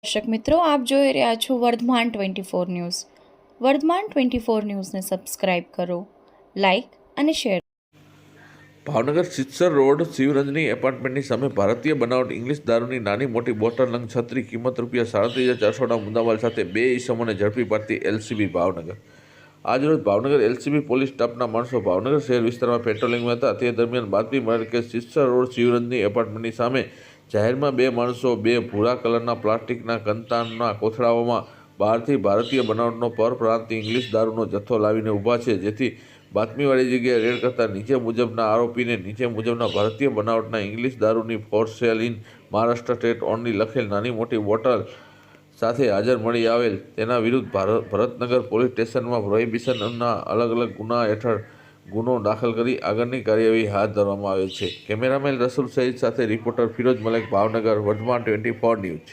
દર્શક મિત્રો, આપ જોઈ રહ્યા છો વર્ધમાન 24 ન્યૂઝ. વર્ધમાન 24 ન્યૂઝને સબસ્ક્રાઇબ કરો, લાઇક અને શેર. ભાવનગર સિત્સર રોડ શિવરંજની એપાર્ટમેન્ટની સામે ભારતીય બનાવટ ઇંગ્લિશ દારૂની નાની મોટી બોટલ નંગ 36 કિંમત ₹37,400ના મુદ્દામાલ સાથે બે ઈસમોને ઝડપી પાડતી એલસીબી ભાવનગર. આજરોજ ભાવનગર એલસીબી પોલીસ સ્ટાફના માણસો ભાવનગર શહેર વિસ્તારમાં પેટ્રોલિંગમાં હતા. તે દરમિયાન બાતમી મળેલ કે સિત્સર રોડ શિવરંજની એપાર્ટમેન્ટની સામે જાહેરમાં બે માણસો બે ભૂરા કલરના પ્લાસ્ટિકના કંતાનના કોથળાઓમાં બહારથી ભારતીય બનાવટનો પરપ્રાંતીય ઇંગ્લિશ દારૂનો જથ્થો લાવીને ઊભા છે. જેથી બાતમીવાળી જગ્યાએ રેડ કરતા નીચે મુજબના આરોપીને નીચે મુજબના ભારતીય બનાવટના ઇંગ્લિશ દારૂની for sale in Maharashtra state only લખેલ નાની મોટી બોટલ સાથે હાજર મળી આવેલ. તેના વિરુદ્ધ ભરતનગર પોલીસ સ્ટેશનમાં પ્રોહિબિશનના અલગ અલગ ગુના હેઠળ ગુનો દાખલ કરી આગળની કાર્યવાહી હાથ ધરવામાં આવેલ છે. કેમેરામેન રસુલ સઈદ સાથે રિપોર્ટર ફિરોઝ મલેક, ભાવનગર, વર્ધમાન 24 ન્યૂઝ.